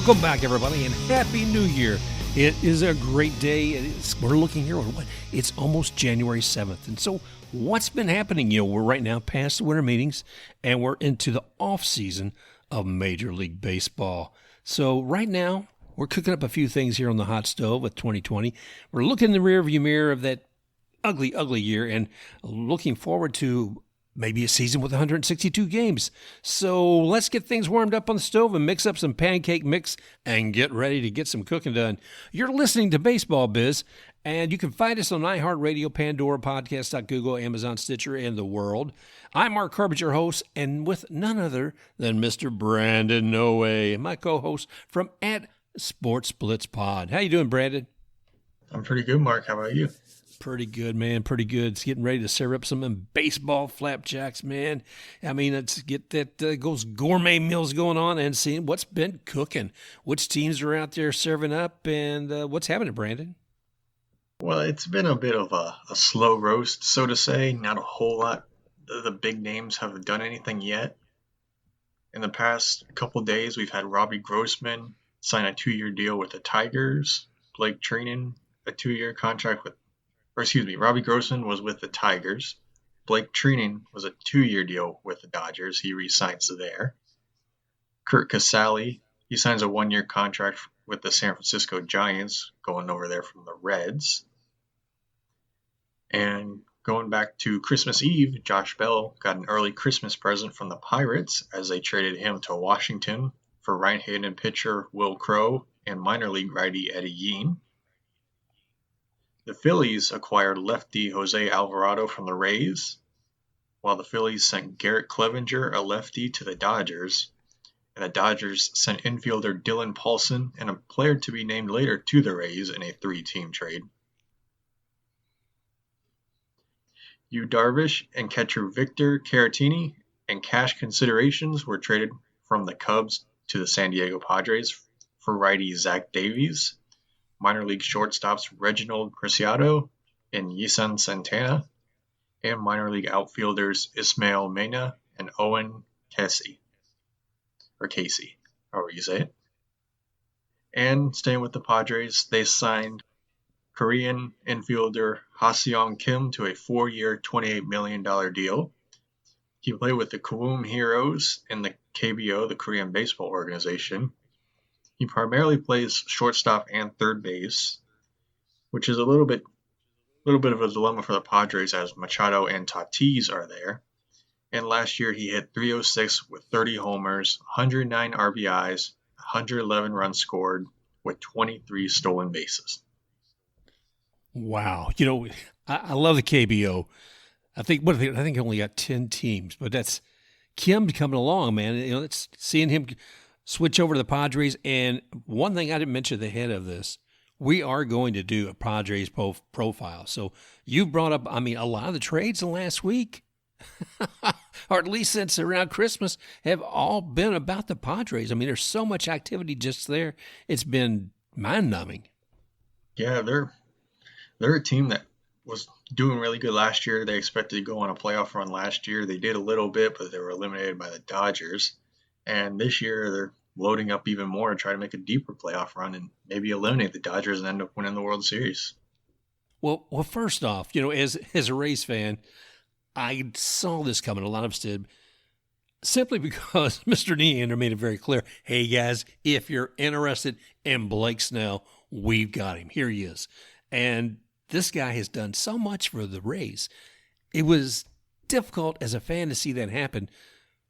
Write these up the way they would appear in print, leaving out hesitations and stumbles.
Welcome back, everybody, and Happy New Year. It is a great day. We're looking here. It's almost January 7th. And so what's been happening? We're right now past the winter meetings, and we're into the off season of Major League Baseball. So right now, we're cooking up a few things here on the hot stove with 2020. We're looking in the rearview mirror of that ugly, ugly year and looking forward to maybe a season with 162 games. So let's get things warmed up on the stove and mix up some pancake mix and get ready to get some cooking done. You're listening to Baseball Biz, and you can find us on iHeartRadio, Pandora, Podcast, Google, Amazon, Stitcher, and the world. I'm Mark Herbert, your host, and with none other than Mr. Brandon Noe, my co-host from @SportsBlitzPod. How you doing, Brandon? I'm pretty good, Mark. How about you? Pretty good, man. Pretty good. It's getting ready to serve up some baseball flapjacks, man. I mean, let's get those gourmet meals going on and seeing what's been cooking. Which teams are out there serving up, and what's happening, Brandon? Well, it's been a bit of a slow roast, so to say. Not a whole lot. The big names haven't done anything yet. In the past couple days, we've had Robbie Grossman sign a 2-year deal with the Tigers. Blake Treinen, a 2-year contract with Robbie Grossman was with the Tigers. Blake Treinen was a 2-year deal with the Dodgers. He re-signs there. Kurt Casale, he signs a 1-year contract with the San Francisco Giants, going over there from the Reds. And going back to Christmas Eve, Josh Bell got an early Christmas present from the Pirates as they traded him to Washington for right-handed pitcher Will Crowe and minor league righty Eddie Yean. The Phillies acquired lefty Jose Alvarado from the Rays, while the Phillies sent Garrett Clevenger, a lefty, to the Dodgers, and the Dodgers sent infielder Dylan Paulson and a player to be named later to the Rays in a 3-team trade. Darvish and catcher Victor Caratini and cash considerations were traded from the Cubs to the San Diego Padres for righty Zach Davies, minor league shortstops Reginald Preciado and Yisan Santana, and minor league outfielders Ismael Mena and Owen Casey, however you say it. And staying with the Padres, they signed Korean infielder Ha-Seong Kim to a 4-year, $28 million deal. He played with the KBO Heroes in the KBO, the Korean baseball organization. He primarily plays shortstop and third base, which is a little bit of a dilemma for the Padres as Machado and Tatis are there. And last year he hit .306 with 30 homers, 109 RBIs, 111 runs scored, with 23 stolen bases. Wow. I love the KBO. I think only got 10 teams, but that's Kim coming along, man. It's seeing him switch over to the Padres. And one thing I didn't mention at the head of this, we are going to do a Padres profile. So you brought up, a lot of the trades in the last week, or at least since around Christmas, have all been about the Padres. There's so much activity just there. It's been mind-numbing. Yeah, they're a team that was doing really good last year. They expected to go on a playoff run last year. They did a little bit, but they were eliminated by the Dodgers. And this year, they're loading up even more to try to make a deeper playoff run and maybe eliminate the Dodgers and end up winning the World Series. Well, first off, as a Rays fan, I saw this coming. A lot of us did, simply because Mr. Neander made it very clear. Hey, guys, if you're interested in Blake Snell, we've got him. Here he is. And this guy has done so much for the Rays. It was difficult as a fan to see that happen.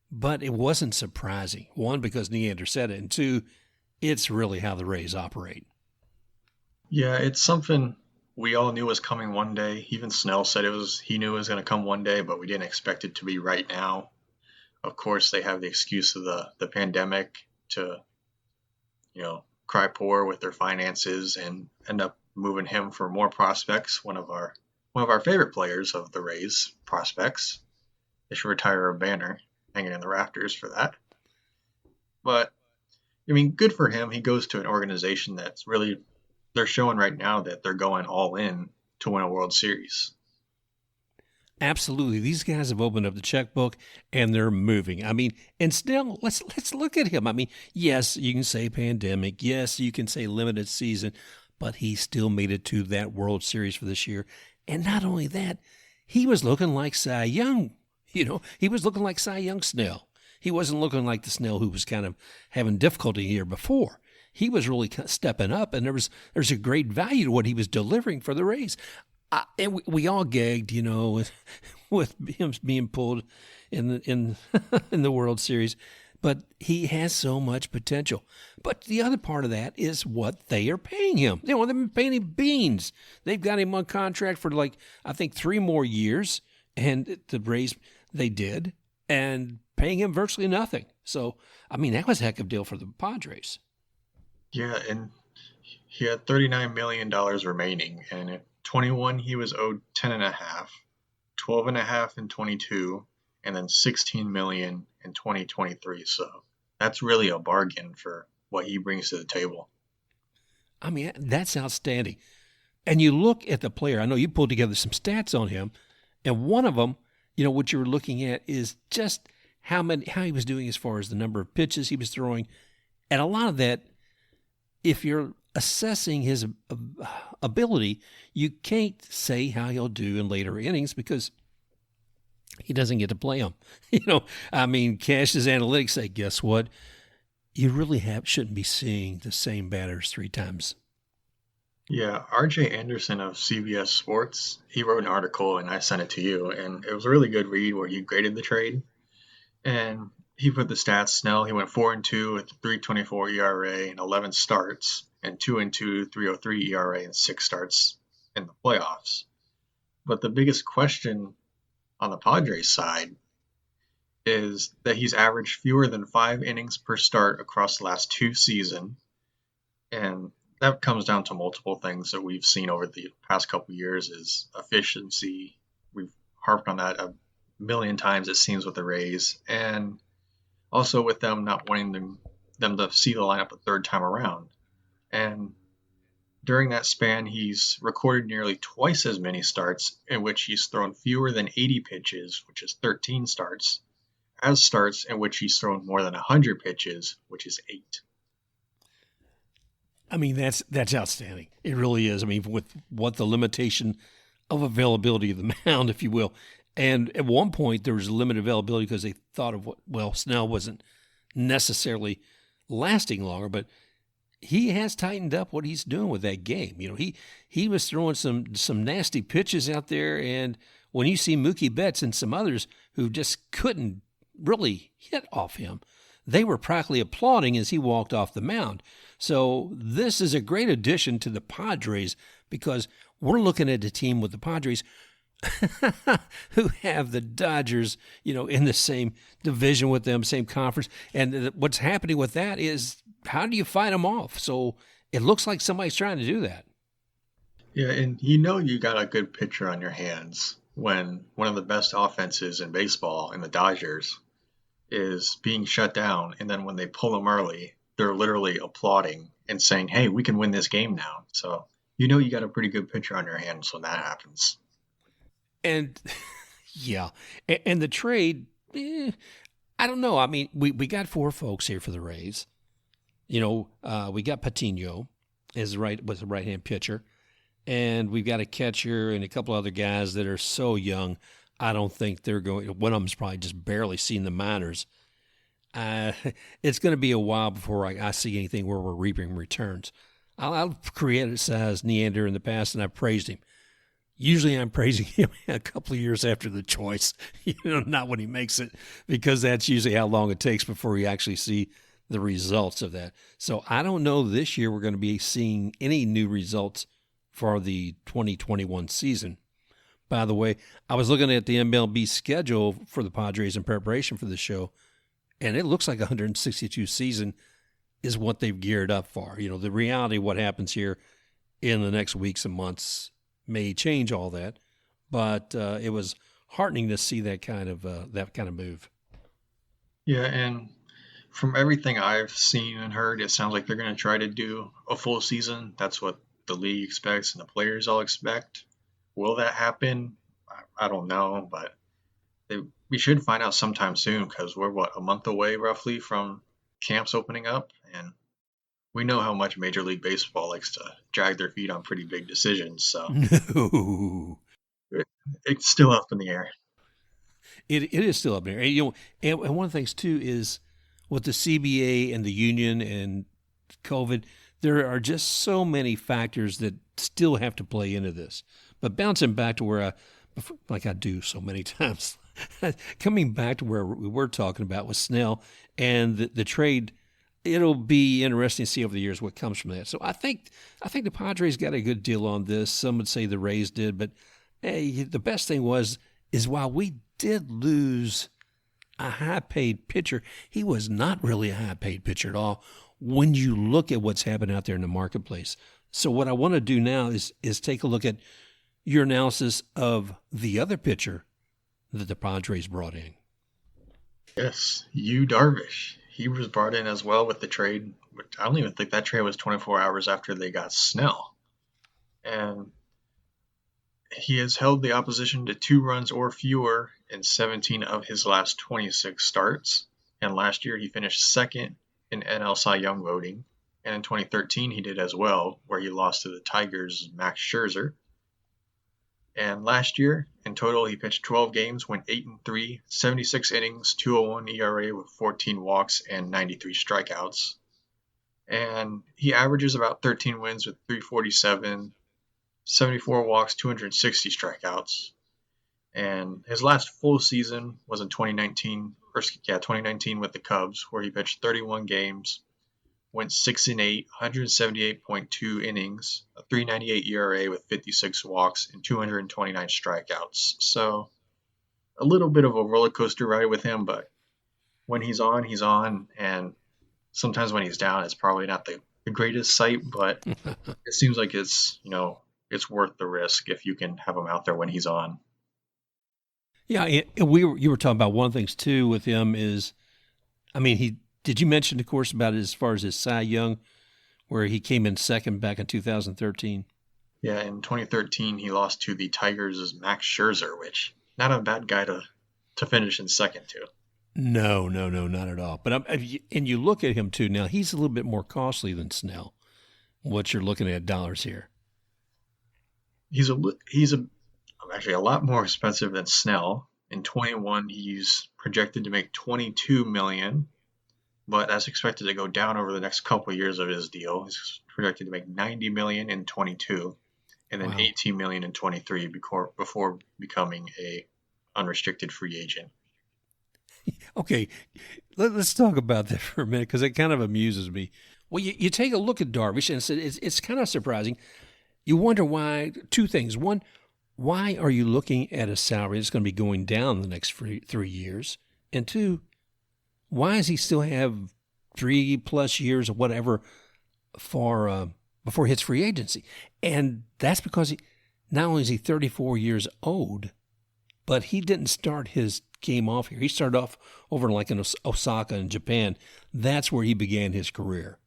But it wasn't surprising. One, because Neander said it, and two, it's really how the Rays operate. Yeah, it's something we all knew was coming one day. Even Snell said he knew it was going to come one day, but we didn't expect it to be right now. Of course, they have the excuse of the pandemic to, cry poor with their finances and end up moving him for more prospects. One of our favorite players of the Rays prospects. They should retire a banner hanging in the rafters for that. But, good for him. He goes to an organization that's really, they're showing right now that they're going all in to win a World Series. Absolutely. These guys have opened up the checkbook and they're moving. I mean, and Snell, let's look at him. I mean, yes, you can say pandemic. Yes, you can say limited season, but he still made it to that World Series for this year. And not only that, he was looking like Cy Young. He was looking like Cy Young Snell. He wasn't looking like the Snell who was kind of having difficulty here before. He was really stepping up, and there's a great value to what he was delivering for the Rays. And we all gagged, with him being pulled in in the World Series, but he has so much potential. But the other part of that is what they are paying him. They've been paying him beans. They've got him on contract for I think 3 more years, and the Rays they did, and paying him virtually nothing. So I mean that was a heck of a deal for the Padres. Yeah, and he had $39 million remaining, and in 21 he was owed 10 and a half, 12 and a half in 22, and then 16 million in 2023. So that's really a bargain for what he brings to the table. I mean, that's outstanding. And you look at the player. I know you pulled together some stats on him, and one of them, what you were looking at is just how he was doing as far as the number of pitches he was throwing, and a lot of that, if you're assessing his ability, you can't say how he'll do in later innings because he doesn't get to play them. I mean, Cash's analytics say, guess what? You really shouldn't be seeing the same batters 3 times. Yeah, RJ Anderson of CBS Sports, he wrote an article and I sent it to you, and it was a really good read where he graded the trade. And he put the stats. Snell, he went 4-2 with 3.24 ERA and 11 starts, and 2-2, 3.03 ERA and 6 starts in the playoffs. But the biggest question on the Padres side is that he's averaged fewer than 5 innings per start across the last 2 seasons, and that comes down to multiple things that we've seen over the past couple of years is efficiency. We've harped on that a million times, it seems, with the Rays, and also with them not wanting them to see the lineup a third time around. And during that span, he's recorded nearly twice as many starts in which he's thrown fewer than 80 pitches, which is 13 starts, as starts in which he's thrown more than 100 pitches, which is 8. I mean, that's outstanding. It really is. I mean, with what the limitation of availability of the mound, if you will. And at one point, there was limited availability because they thought of Snell wasn't necessarily lasting longer, but he has tightened up what he's doing with that game. He was throwing some nasty pitches out there, and when you see Mookie Betts and some others who just couldn't really hit off him, they were practically applauding as he walked off the mound. So this is a great addition to the Padres because we're looking at a team with the Padres who have the Dodgers, in the same division with them, same conference. And what's happening with that is, how do you fight them off? So it looks like somebody's trying to do that. Yeah, and you got a good pitcher on your hands when one of the best offenses in baseball in the Dodgers is being shut down, and then when they pull them early, they're literally applauding and saying, hey, we can win this game now. So you got a pretty good pitcher on your hands when that happens. And yeah, and the trade, I don't know. I mean, we got 4 folks here for the Rays. We got Patino was a right-hand pitcher, and we've got a catcher and a couple other guys that are so young. I don't think they're going. One of them's probably just barely seen the minors. It's going to be a while before I see anything where we're reaping returns. I've criticized Neander in the past, and I've praised him. Usually I'm praising him a couple of years after the choice, not when he makes it, because that's usually how long it takes before you actually see the results of that. So I don't know this year we're going to be seeing any new results for the 2021 season. By the way, I was looking at the MLB schedule for the Padres in preparation for the show, and it looks like 162 season is what they've geared up for. The reality of what happens here in the next weeks and months may change all that, but it was heartening to see that kind of move. Yeah, and from everything I've seen and heard, it sounds like they're going to try to do a full season. That's what the league expects and the players all expect. Will that happen? I don't know, but we should find out sometime soon because we're, a month away roughly from camps opening up. And we know how much Major League Baseball likes to drag their feet on pretty big decisions. So No. it's still up in the air. It is still up there. And one of the things, too, is with the CBA and the union and COVID, there are just so many factors that still have to play into this. But bouncing back to where like I do so many times, coming back to where we were talking about with Snell and the trade, it'll be interesting to see over the years what comes from that. So I think the Padres got a good deal on this. Some would say the Rays did, but hey, the best thing is while we did lose a high-paid pitcher, he was not really a high-paid pitcher at all when you look at what's happened out there in the marketplace. So what I want to do now is take a look at your analysis of the other pitcher that the Padres brought in. Yes, Darvish. He was brought in as well with the trade. I don't even think that trade was 24 hours after they got Snell. And he has held the opposition to 2 runs or fewer in 17 of his last 26 starts. And last year he finished second in NL Cy Young voting. And in 2013 he did as well, where he lost to the Tigers' Max Scherzer. And last year, in total, he pitched 12 games, went 8-3, 76 innings, 2.01 ERA with 14 walks and 93 strikeouts. And he averages about 13 wins with 347, 74 walks, 260 strikeouts. And his last full season was in 2019 with the Cubs, where he pitched 31 games, went 6-8, 178.2 innings, a 3.98 ERA with 56 walks and 229 strikeouts. So a little bit of a roller coaster ride with him, but when he's on, he's on. And sometimes when he's down, it's probably not the greatest sight, but it seems like it's worth the risk if you can have him out there when he's on. Yeah, you were talking about one of the things too with him is, did you mention, of course, about it as far as his Cy Young, where he came in second back in 2013? Yeah, in 2013 he lost to the Tigers' Max Scherzer, which not a bad guy to finish in second to. No, not at all. But and you look at him too. Now he's a little bit more costly than Snell. What you're looking at dollars here? He's actually a lot more expensive than Snell. In 21, he's projected to make $22 million, but that's expected to go down over the next couple of years of his deal. He's projected to make $90 million in 22, and then $18 million in 23 before becoming a unrestricted free agent. Okay, let's talk about that for a minute because it kind of amuses me. Well, you take a look at Darvish, and it's kind of surprising. You wonder why. Two things. One, why are you looking at a salary that's going to be going down the next 3 years? And two, why does he still have 3+ years or whatever before he hits free agency? And that's because not only is he 34 years old, but he didn't start his game off here. He started off over like in Osaka in Japan. That's where he began his career.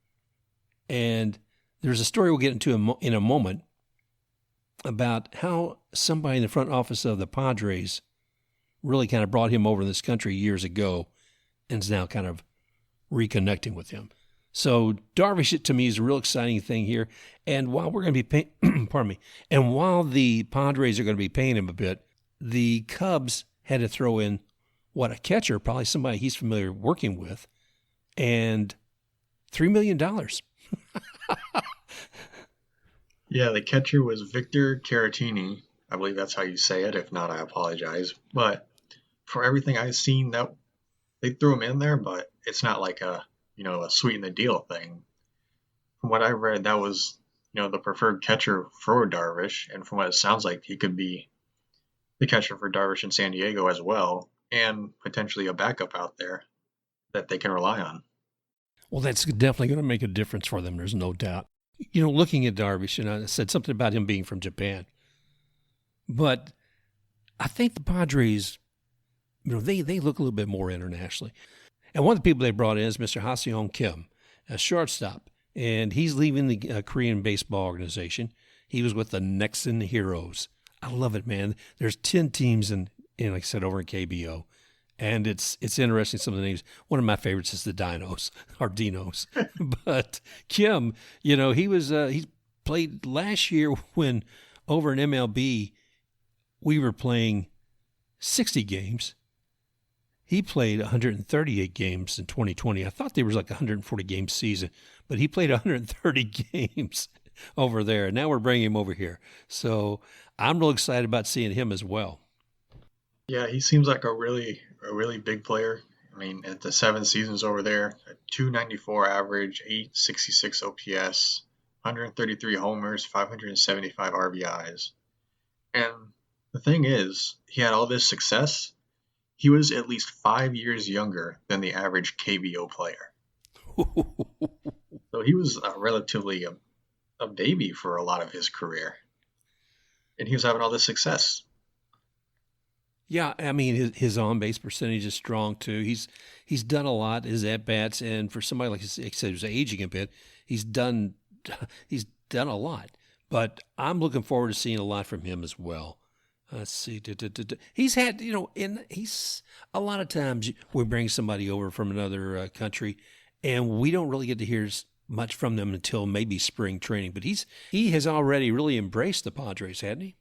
And there's a story we'll get into in a moment about how somebody in the front office of the Padres really kind of brought him over to this country years ago and is now kind of reconnecting with him. So Darvish, to me, is a real exciting thing here. And while we're going to be and while the Padres are going to be paying him a bit, the Cubs had to throw in a catcher, probably somebody he's familiar working with, and $3 million. Yeah, the catcher was Victor Caratini. I believe that's how you say it. If not, I apologize. But for everything I've seen, that they threw him in there, but it's not like a sweeten the deal thing. From what I read, that was the preferred catcher for Darvish, and from what it sounds like, he could be the catcher for Darvish in San Diego as well, and potentially a backup out there that they can rely on. Well, that's definitely going to make a difference for them. There's no doubt. Looking at Darvish, I said something about him being from Japan. But I think the Padres, they look a little bit more internationally. And one of the people they brought in is Mr. Ha-Seong Kim, a shortstop. And he's leaving the Korean baseball organization. He was with the Nexen Heroes I love it, man. There's 10 teams like I said, over in KBO. And it's interesting, some of the names. One of my favorites is the Dinos, or Dinos. But Kim, he played last year when over in MLB, we were playing 60 games. He played 138 games in 2020. I thought there was like a 140-game season, but he played 130 games over there. And now we're bringing him over here. So I'm real excited about seeing him as well. Yeah, he seems like a really big player. I mean, at the 7 seasons over there, a 294 average, 866 OPS, 133 homers, 575 RBIs. And the thing is, he had all this success. He was at least 5 years younger than the average KBO player. So he was relatively a baby for a lot of his career. And he was having all this success. Yeah, I mean his on base percentage is strong too. He's done a lot. His at bats, and for somebody like I said who's aging a bit, he's done a lot. But I'm looking forward to seeing a lot from him as well. Let's see. He's had he's a lot of times we bring somebody over from another country, and we don't really get to hear much from them until maybe spring training. But he has already really embraced the Padres, hasn't he?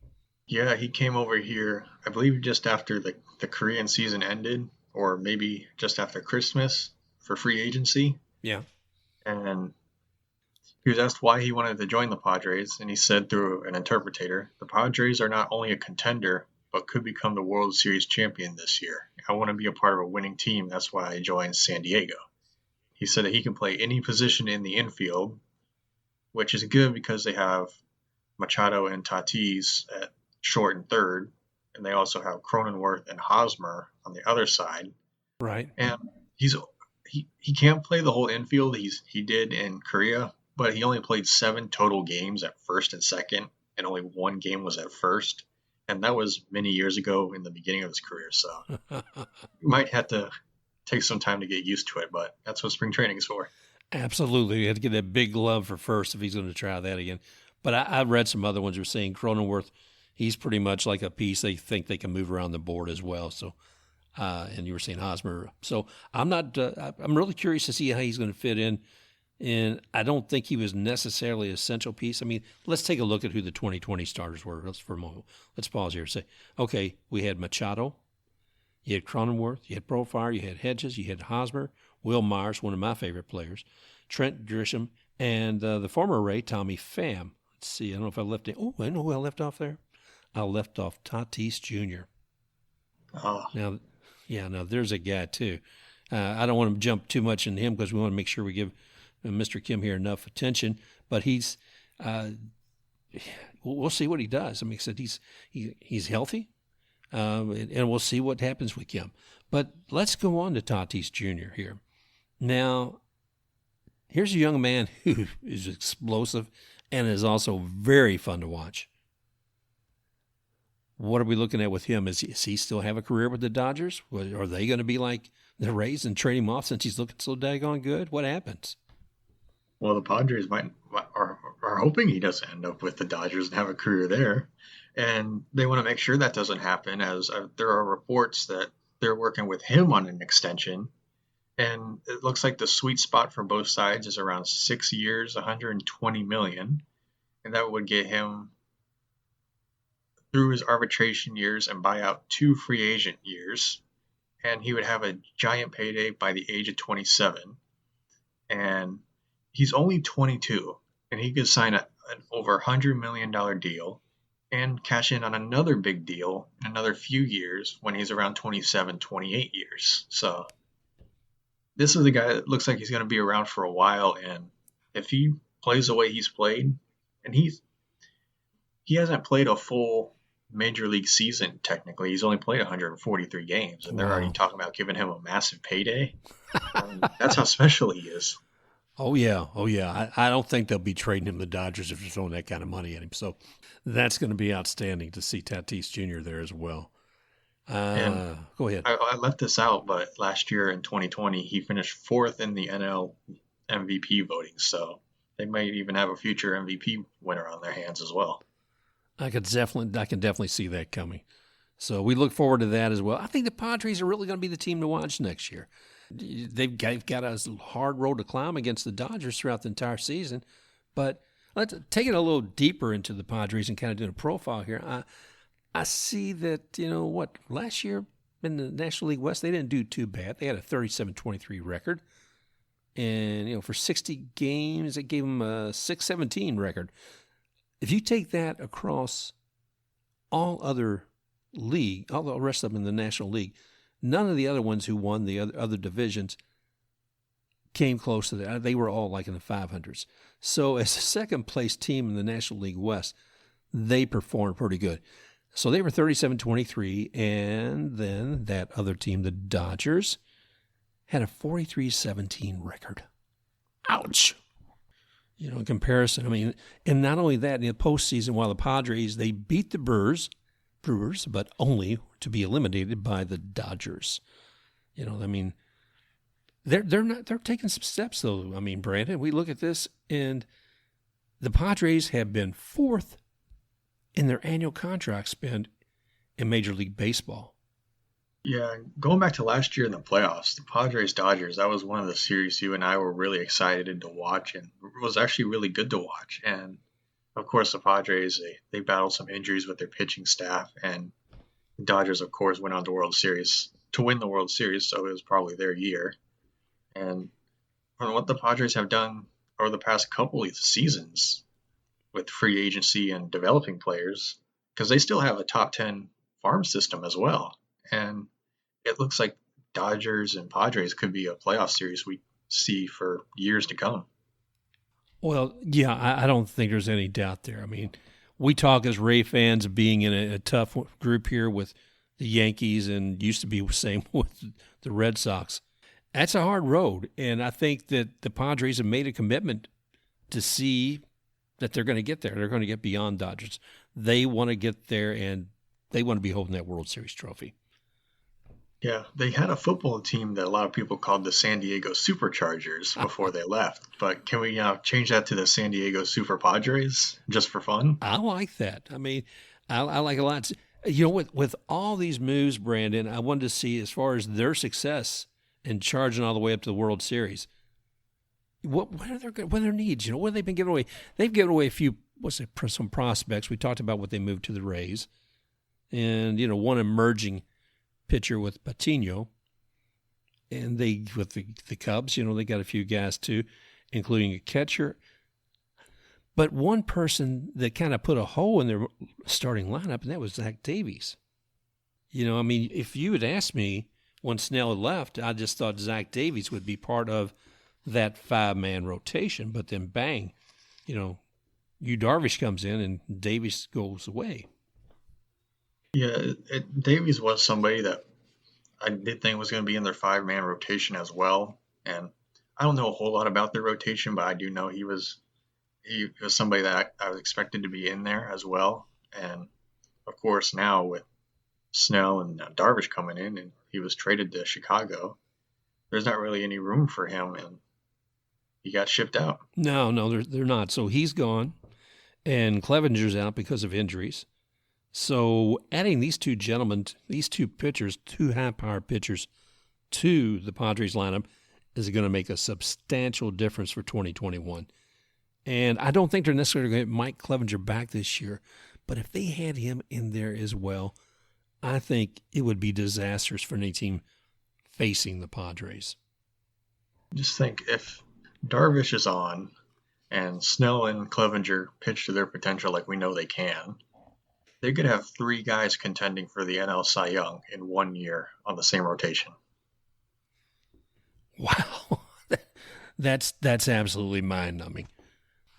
Yeah, he came over here, I believe, just after the Korean season ended, or maybe just after Christmas for free agency. Yeah. And he was asked why he wanted to join the Padres, and he said through an interpreter, "The Padres are not only a contender, but could become the World Series champion this year. I want to be a part of a winning team. That's why I joined San Diego." He said that he can play any position in the infield, which is good because they have Machado and Tatis at short and third, and they also have Cronenworth and Hosmer on the other side. Right. And he can't play the whole infield. He did in Korea, but he only played 7 total games at first and second, and only 1 game was at first. And that was many years ago in the beginning of his career. So you might have to take some time to get used to it, but that's what spring training is for. Absolutely. You have to get that big glove for first if he's going to try that again. But I read some other ones who were saying Cronenworth, he's pretty much like a piece they think they can move around the board as well. So, and you were saying Hosmer. So I'm really curious to see how he's going to fit in. And I don't think he was necessarily an essential piece. I mean, let's take a look at who the 2020 starters were. For a moment. Let's pause here and say, okay, we had Machado, you had Cronenworth, you had Profire, you had Hedges, you had Hosmer, Will Myers, one of my favorite players, Trent Grisham, and the former Ray, Tommy Pham. Let's see, I don't know if I left it. Oh, I know who I left off there. I left off Tatis Jr. Oh. Now there's a guy too. I don't want to jump too much into him because we want to make sure we give Mr. Kim here enough attention. But we'll see what he does. I mean, said he's healthy, and we'll see what happens with Kim. But let's go on to Tatis Jr. here. Now, here's a young man who is explosive and is also very fun to watch. What are we looking at with him? Does he still have a career with the Dodgers? Are they going to be like the Rays and trade him off since he's looking so daggone good? What happens? Well, the Padres are hoping he doesn't end up with the Dodgers and have a career there. And they want to make sure that doesn't happen, as there are reports that they're working with him on an extension. And it looks like the sweet spot for both sides is around 6 years, $120 million. And that would get him through his arbitration years and buy out 2 free agent years. And he would have a giant payday by the age of 27. And he's only 22, and he could sign an over $100 million deal and cash in on another big deal in another few years when he's around 27, 28 years. So this is a guy that looks like he's going to be around for a while. And if he plays the way he's played, and he hasn't played a full major league season, technically. He's only played 143 games, and they're already talking about giving him a massive payday. That's how special he is. Oh, yeah. I don't think they'll be trading him to the Dodgers if they're throwing that kind of money at him. So that's going to be outstanding to see Tatis Jr. there as well. Go ahead. I left this out, but last year in 2020, he finished 4th in the NL MVP voting. So they might even have a future MVP winner on their hands as well. I can definitely see that coming. So we look forward to that as well. I think the Padres are really going to be the team to watch next year. They've got a hard road to climb against the Dodgers throughout the entire season. But let's take it a little deeper into the Padres and kind of do a profile here. I see that, last year in the National League West, they didn't do too bad. They had a 37-23 record. And, for 60 games, it gave them a 6-17 record. If you take that across all the rest of them in the National League, none of the other ones who won the other divisions came close to that. They were all like in the 500s. So as a second-place team in the National League West, they performed pretty good. So they were 37-23, and then that other team, the Dodgers, had a 43-17 record. Ouch! In comparison, and not only that, in the postseason, while the Padres, they beat the Brewers, but only to be eliminated by the Dodgers. They're taking some steps though. Brandon, we look at this and the Padres have been fourth in their annual contract spend in Major League Baseball. Yeah, going back to last year in the playoffs, the Padres-Dodgers, that was one of the series you and I were really excited to watch, and it was actually really good to watch. And of course, the Padres, they battled some injuries with their pitching staff, and the Dodgers, of course, went on to win the World Series, so it was probably their year. And from what the Padres have done over the past couple of seasons with free agency and developing players, because they still have a top 10 farm system as well. And it looks like Dodgers and Padres could be a playoff series we see for years to come. Well, yeah, I don't think there's any doubt there. We talk as Ray fans of being in a tough group here with the Yankees and used to be the same with the Red Sox. That's a hard road, and I think that the Padres have made a commitment to see that they're going to get there. They're going to get beyond Dodgers. They want to get there, and they want to be holding that World Series trophy. Yeah, they had a football team that a lot of people called the San Diego Superchargers before they left. But can we change that to the San Diego Super Padres just for fun? I like that. I like a lot. With all these moves, Brandon, I wanted to see as far as their success in charging all the way up to the World Series. What are their needs? What have they been giving away? They've given away a few, some prospects. We talked about what they moved to the Rays. And, one emerging pitcher with Patino, and with the Cubs, they got a few guys too, including a catcher. But one person that kind of put a hole in their starting lineup, and that was Zach Davies. If you had asked me when Snell had left, I just thought Zach Davies would be part of that 5-man rotation. But then bang, Darvish comes in and Davies goes away. Yeah, Davies was somebody that I did think was going to be in their 5-man rotation as well. And I don't know a whole lot about their rotation, but I do know he was somebody that I was expected to be in there as well. And of course, now with Snell and Darvish coming in, and he was traded to Chicago, there's not really any room for him, and he got shipped out. No, they're not. So he's gone, and Clevenger's out because of injuries. So adding these two gentlemen, these two pitchers, two high-power pitchers to the Padres lineup is going to make a substantial difference for 2021. And I don't think they're necessarily going to get Mike Clevenger back this year, but if they had him in there as well, I think it would be disastrous for any team facing the Padres. Just think, if Darvish is on and Snell and Clevenger pitch to their potential like we know they can, they could have 3 guys contending for the NL Cy Young in 1 year on the same rotation. Wow. That's absolutely mind-numbing.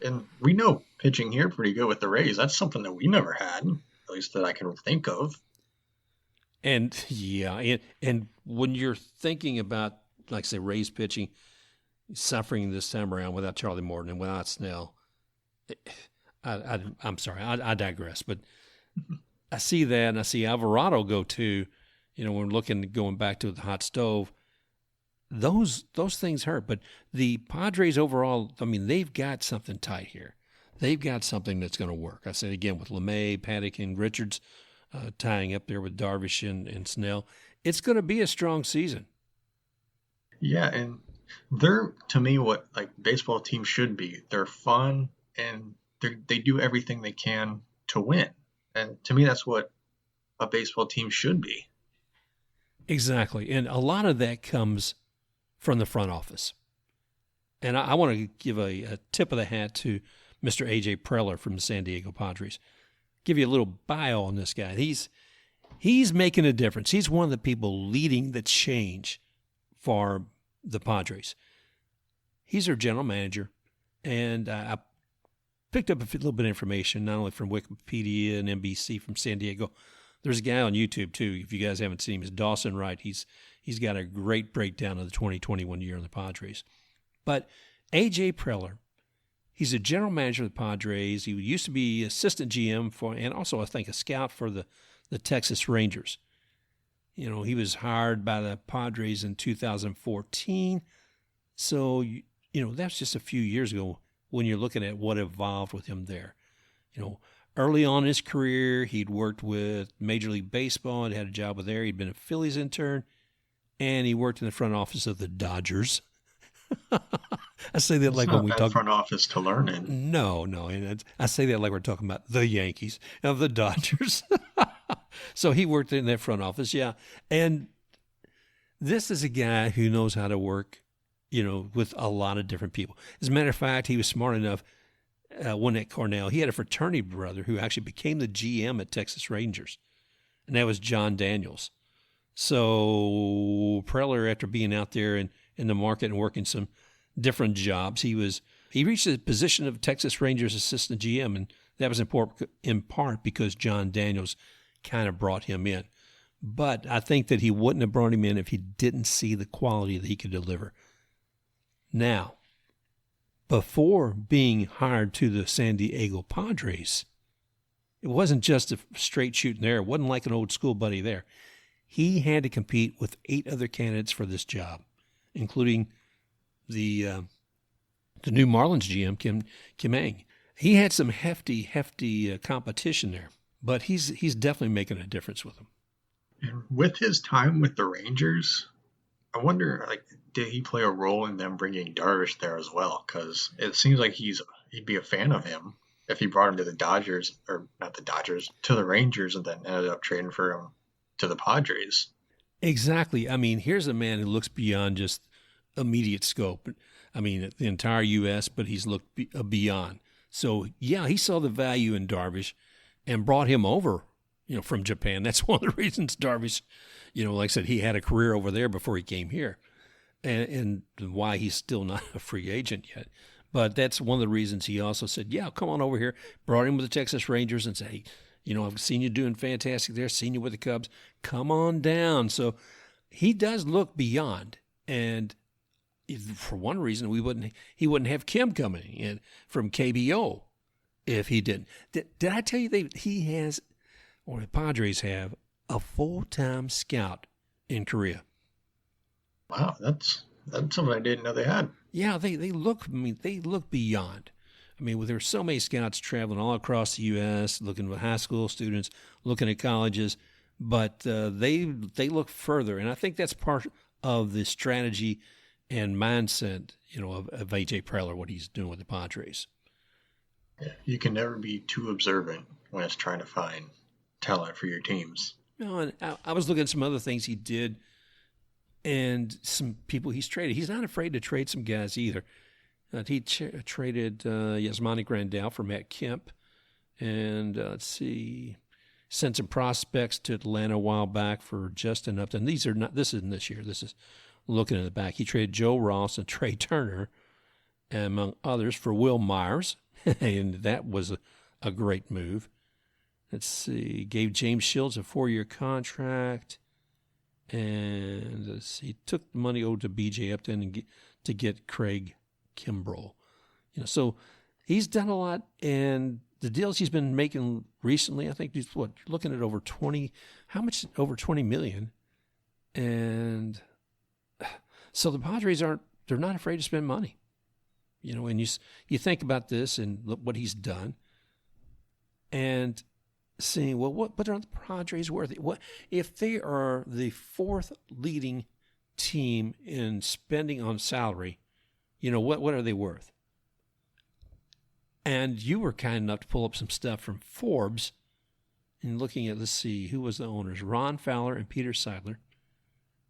And we know pitching here pretty good with the Rays. That's something that we never had, at least that I can think of. And, yeah, and when you're thinking about, like, say, Rays pitching, suffering this time around without Charlie Morton and without Snell, I'm sorry, I digress, but I see that, and I see Alvarado go too. We're going back to the hot stove. Those things hurt, but the Padres overall, they've got something tight here. they've got something that's going to work. I said again with LeMay, Paddock, and Richards tying up there with Darvish and Snell. It's going to be a strong season. Yeah, and they're, to me, what like baseball teams should be. They're fun and they do everything they can to win. And to me, that's what a baseball team should be. Exactly. And a lot of that comes from the front office. And I want to give a tip of the hat to Mr. A.J. Preller from the San Diego Padres. Give you a little bio on this guy. He's making a difference. He's one of the people leading the change for the Padres. He's their general manager. And I picked up a little bit of information, not only from Wikipedia and NBC from San Diego. There's a guy on YouTube, too, if you guys haven't seen him. It's Dawson Wright. He's got a great breakdown of the 2021 year in the Padres. But A.J. Preller, he's a general manager of the Padres. He used to be assistant GM for, and also I think a scout for the Texas Rangers. You know, he was hired by the Padres in 2014. So, you know, that's just a few years ago when you're looking at what evolved with him there. You know, early on in his career, he'd worked with Major League Baseball and had a job with there. He'd been a Phillies intern, and he worked in the front office of the Dodgers. I say that like when we talk front office to learn in. No, and I say that like we're talking about the Yankees of the Dodgers. So he worked in that front office, yeah. And this is a guy who knows how to work, you know, with a lot of different people. As a matter of fact, he was smart enough when at Cornell, he had a fraternity brother who actually became the GM at Texas Rangers, and that was John Daniels. So Preller, after being out there in the market and working some different jobs, he reached the position of Texas Rangers assistant GM, and that was in part because John Daniels kind of brought him in. But I think that he wouldn't have brought him in if he didn't see the quality that he could deliver. Now, before being hired to the San Diego Padres, it wasn't just a straight shooting there. It wasn't like an old school buddy there. He had to compete with 8 other candidates for this job, including the new Marlins GM, Kim Ang. He had some hefty competition there, but he's definitely making a difference with them. And with his time with the Rangers, I wonder, like, did he play a role in them bringing Darvish there as well? Because it seems like he'd be a fan of him if he brought him to the Dodgers, or not the Dodgers, to the Rangers, and then ended up trading for him to the Padres. Exactly. I mean, here's a man who looks beyond just immediate scope. I mean, the entire U.S., but he's looked beyond. So, yeah, he saw the value in Darvish and brought him over, you know, from Japan. That's one of the reasons Darvish, you know, like I said, he had a career over there before he came here, and why he's still not a free agent yet. But that's one of the reasons he also said, yeah, come on over here, brought him with the Texas Rangers and said, hey, you know, I've seen you doing fantastic there, seen you with the Cubs, come on down. So he does look beyond. And for one reason, he wouldn't have Kim coming in from KBO if he didn't. Did I tell you he has, or the Padres have, a full-time scout in Korea? Wow, that's something I didn't know they had. Yeah, they look beyond. I mean, there's so many scouts traveling all across the U.S., looking at high school students, looking at colleges, but they look further, and I think that's part of the strategy and mindset, you know, of A.J. Preller, what he's doing with the Padres. Yeah, you can never be too observant when it's trying to find talent for your teams. No, and I was looking at some other things he did, and some people he's traded. He's not afraid to trade some guys either. He traded Yasmani Grandal for Matt Kemp, and let's see, sent some prospects to Atlanta a while back for Justin Upton. This isn't this year. This is looking at the back. He traded Joe Ross and Trey Turner, among others, for Will Myers, and that was a great move. Let's see, gave James Shields a 4-year contract, and let's see, he took the money over to B.J. Upton to get Craig Kimbrell. You know, so he's done a lot, and the deals he's been making recently, I think he's looking at over 20. How much? Over $20 million, and so the Padres they're not afraid to spend money. And you think about this and what he's done, and seeing, well, what are the Padres worth? What if they are the fourth leading team in spending on salary? What are they worth? And you were kind enough to pull up some stuff from Forbes and looking at, let's see, who was the owners? Ron Fowler and Peter Seidler.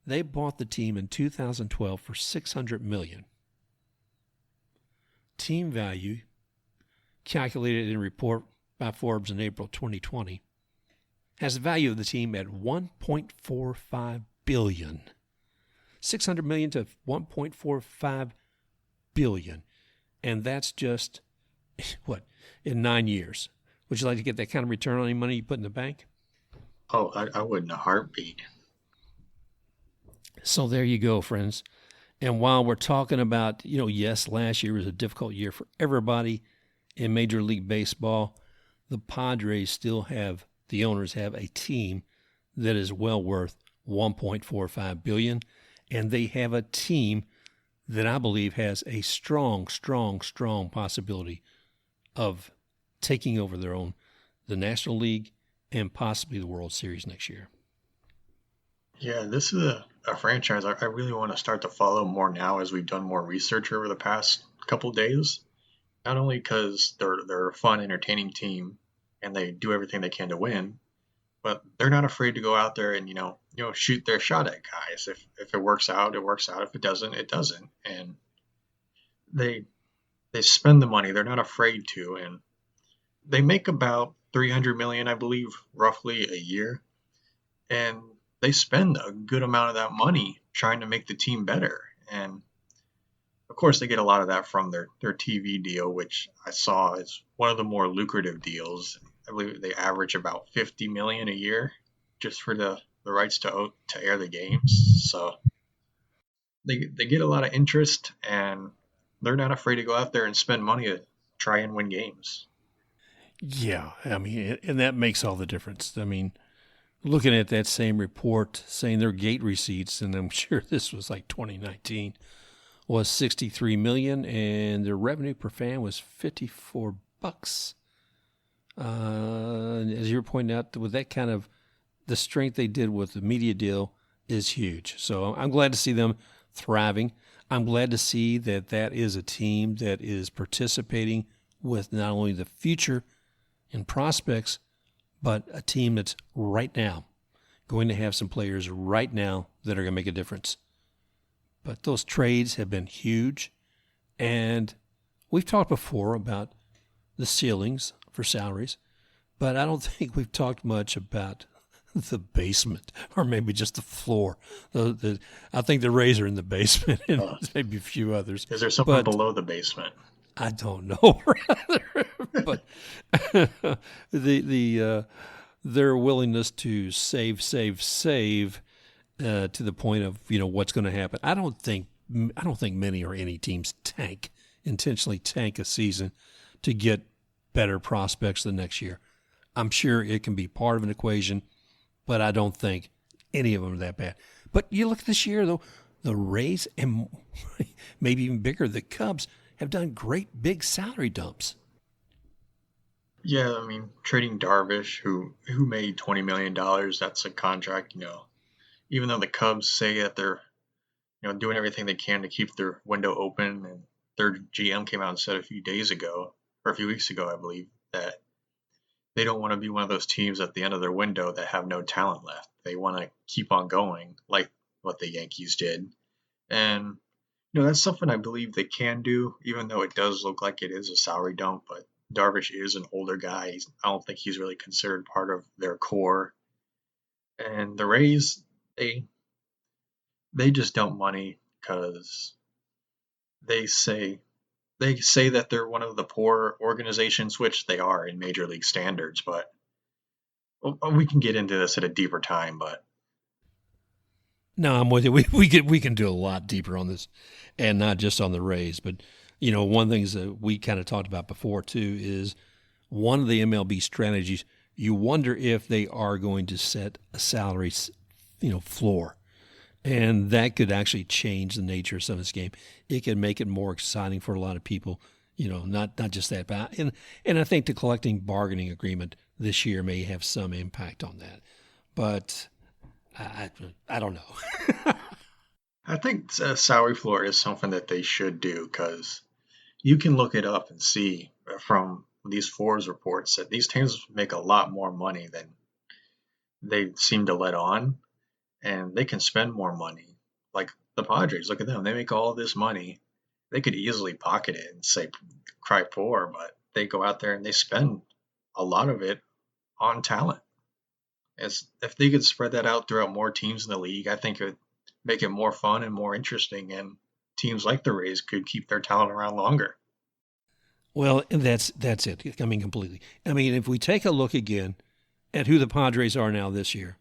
They bought the team in 2012 for $600 million. Team value, calculated in a report by Forbes in April 2020, has the value of the team at $1.45 billion. $600 million to $1.45 billion. And that's just, in 9 years. Would you like to get that kind of return on any money you put in the bank? Oh, I would in a heartbeat. So there you go, friends. And while we're talking about, yes, last year was a difficult year for everybody in Major League Baseball, the Padres still have, the owners have a team that is well worth $1.45 billion. And they have a team that I believe has a strong possibility of taking over the National League and possibly the World Series next year. Yeah, this is a franchise I really want to start to follow more now as we've done more research over the past couple days. Not only because they're a fun, entertaining team and they do everything they can to win, but they're not afraid to go out there and shoot their shot at guys. If it works out, it works out. If it doesn't, it doesn't. And they spend the money. They're not afraid to, and they make about $300 million, I believe, roughly a year, and they spend a good amount of that money trying to make the team better. And of course, they get a lot of that from their TV deal, which I saw is one of the more lucrative deals. I believe they average about $50 million a year just for the rights to air the games. So they get a lot of interest, and they're not afraid to go out there and spend money to try and win games. Yeah, and that makes all the difference. Looking at that same report saying their gate receipts, and I'm sure this was like 2019, was $63 million, and their revenue per fan was $54. As you were pointing out, with that kind of the strength they did with the media deal is huge. So I'm glad to see them thriving. I'm glad to see that is a team that is participating with not only the future and prospects, but a team that's right now going to have some players right now that are going to make a difference. But those trades have been huge, and we've talked before about the ceilings for salaries, but I don't think we've talked much about the basement, or maybe just the floor. I think the Rays are in the basement, and maybe a few others. Is there something below the basement? I don't know, but their willingness to save to the point of what's going to happen. I don't think many or any teams intentionally tank a season to get better prospects the next year. I'm sure it can be part of an equation, but I don't think any of them are that bad. But you look at this year, though, the Rays and maybe even bigger, the Cubs have done great big salary dumps. Yeah, trading Darvish, who made $20 million, that's a contract, even though the Cubs say that they're, doing everything they can to keep their window open, and their GM came out and said a few weeks ago, I believe, that they don't want to be one of those teams at the end of their window that have no talent left. They want to keep on going, like what the Yankees did. And, that's something I believe they can do, even though it does look like it is a salary dump. But Darvish is an older guy. I don't think he's really considered part of their core. And the Rays, they just dump money because they say that they're one of the poor organizations, which they are in major league standards. But we can get into this at a deeper time. But no, I'm with you. We can do a lot deeper on this, and not just on the Rays. But one of the things that we kind of talked about before too is one of the MLB strategies. You wonder if they are going to set a salary, floor. And that could actually change the nature of some of this game. It could make it more exciting for a lot of people. Not just that, but and I think the collective bargaining agreement this year may have some impact on that. But I don't know. I think salary floor is something that they should do because you can look it up and see from these Forbes reports that these teams make a lot more money than they seem to let on, and they can spend more money. Like the Padres, look at them. They make all this money. They could easily pocket it and say, cry poor, but they go out there and they spend a lot of it on talent. If they could spread that out throughout more teams in the league, I think it would make it more fun and more interesting, and teams like the Rays could keep their talent around longer. Well, that's it. I mean, completely. I mean, if we take a look again at who the Padres are now this year,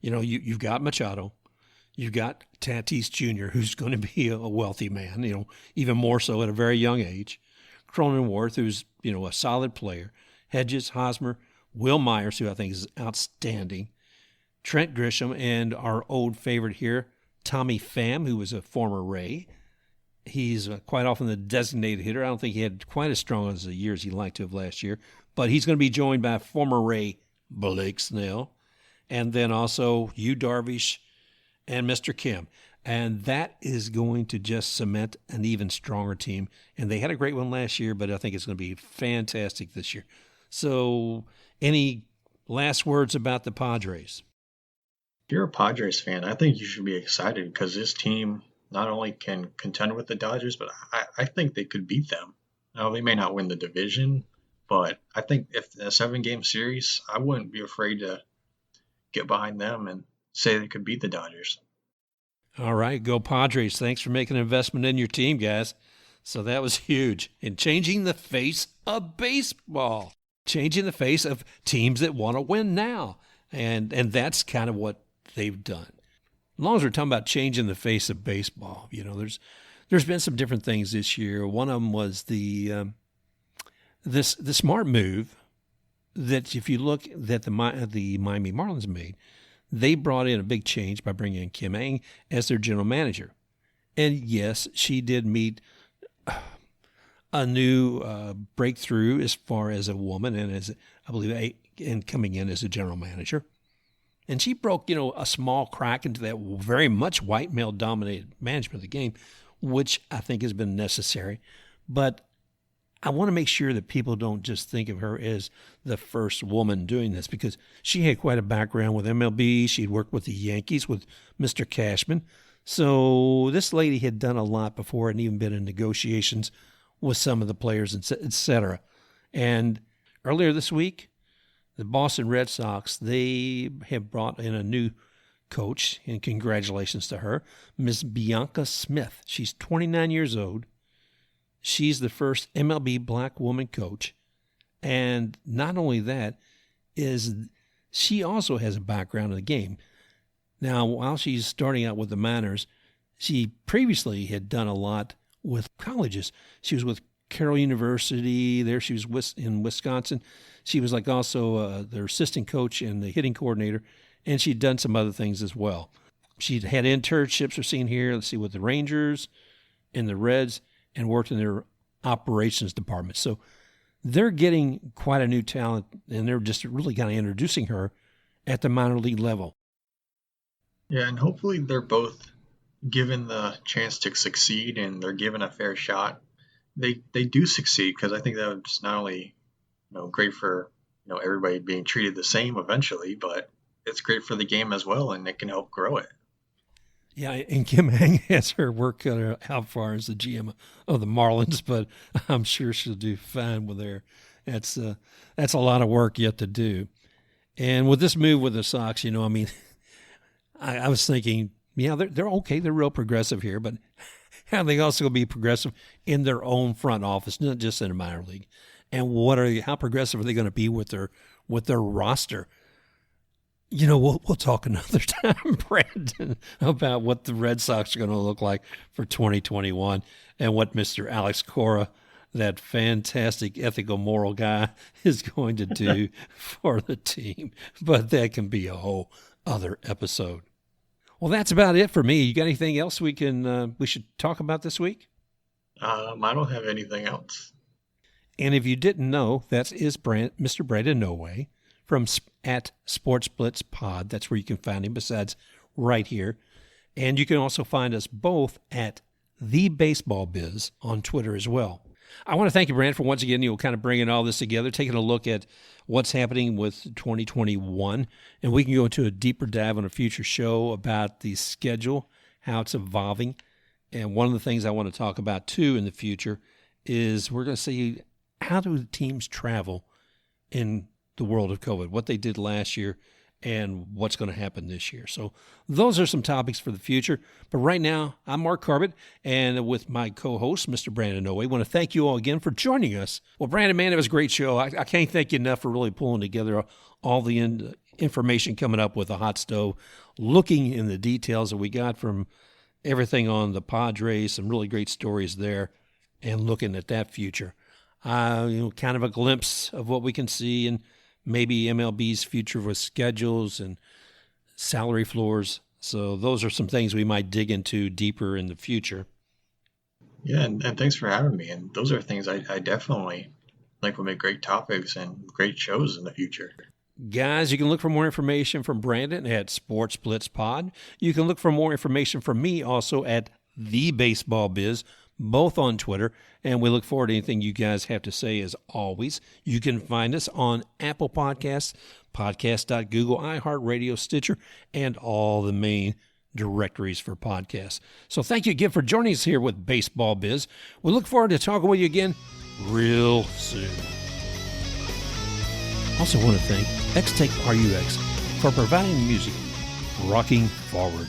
you've got Machado, you've got Tatis Jr., who's going to be a wealthy man, even more so at a very young age. Cronenworth, who's, a solid player. Hedges, Hosmer, Will Myers, who I think is outstanding. Trent Grisham, and our old favorite here, Tommy Pham, who was a former Ray. He's quite often the designated hitter. I don't think he had quite as strong as the years he liked to have last year. But he's going to be joined by former Ray Blake Snell. And then also Yu Darvish and Mr. Kim. And that is going to just cement an even stronger team. And they had a great one last year, but I think it's going to be fantastic this year. So any last words about the Padres? If you're a Padres fan, I think you should be excited because this team not only can contend with the Dodgers, but I think they could beat them. Now, they may not win the division, but I think if a 7-game series, I wouldn't be afraid to get behind them and say they could beat the Dodgers. All right, go Padres. Thanks for making an investment in your team, guys. So that was huge in changing the face of baseball, changing the face of teams that want to win now. And that's kind of what they've done. As long as we're talking about changing the face of baseball, there's been some different things this year. One of them was the smart move that if you look that the Miami Marlins made, they brought in a big change by bringing in Kim Ng as their general manager. And yes, she did meet a new breakthrough as far as a woman and as I believe and coming in as a general manager. And she broke, a small crack into that very much white male-dominated management of the game, which I think has been necessary. But I want to make sure that people don't just think of her as the first woman doing this because she had quite a background with MLB. She'd worked with the Yankees with Mr. Cashman. So this lady had done a lot before and even been in negotiations with some of the players, et cetera. And earlier this week, the Boston Red Sox, they have brought in a new coach, and congratulations to her, Miss Bianca Smith. She's 29 years old. She's the first MLB black woman coach. And not only that, she also has a background in the game. Now, while she's starting out with the minors, she previously had done a lot with colleges. She was with Carroll University. There she was in Wisconsin. She was also their assistant coach and the hitting coordinator, and she'd done some other things as well. She'd had internships we're seeing here, with the Rangers and the Reds, and worked in their operations department. So they're getting quite a new talent, and they're just really kind of introducing her at the minor league level. Yeah, and hopefully they're both given the chance to succeed and they're given a fair shot. They do succeed because I think that's not only great for everybody being treated the same eventually, but it's great for the game as well, and it can help grow it. Yeah, and Kim Ng has her work cut out far as the GM of the Marlins, but I'm sure she'll do fine with her. That's a lot of work yet to do. And with this move with the Sox, I was thinking, they're okay, they're real progressive here, but how they also be progressive in their own front office, not just in a minor league. And how progressive are they going to be with their roster? We'll talk another time, Brandon, about what the Red Sox are going to look like for 2021 and what Mr. Alex Cora, that fantastic ethical moral guy, is going to do for the team. But that can be a whole other episode. Well, that's about it for me. You got anything else we should talk about this week? I don't have anything else. And if you didn't know, that is Mr. Brandon Noway from at Sports Blitz Pod. That's where you can find him, besides right here. And you can also find us both at The Baseball Biz on Twitter as well. I want to thank you, Brandon, for once again, kind of bringing all this together, taking a look at what's happening with 2021. And we can go into a deeper dive on a future show about the schedule, how it's evolving. And one of the things I want to talk about, too, in the future is we're going to see how do teams travel in the world of COVID, what they did last year, and what's going to happen this year. So those are some topics for the future. But right now, I'm Mark Carbett, and with my co-host, Mr. Brandon Noe. I want to thank you all again for joining us. Well, Brandon, man, it was a great show. I can't thank you enough for really pulling together all the information coming up with the Hot Stove, looking in the details that we got from everything on the Padres, some really great stories there, and looking at that future. Kind of a glimpse of what we can see and maybe MLB's future with schedules and salary floors. So those are some things we might dig into deeper in the future. Yeah, and thanks for having me. And those are things I definitely think will make great topics and great shows in the future. Guys, you can look for more information from Brandon at Sports Blitz Pod. You can look for more information from me also at The Baseball Biz, both on Twitter, and we look forward to anything you guys have to say as always. You can find us on Apple Podcasts, podcast.google, iHeartRadio, Stitcher, and all the main directories for podcasts. So thank you again for joining us here with Baseball Biz. We look forward to talking with you again real soon. Also want to thank XTakeRux for providing music, Rocking Forward.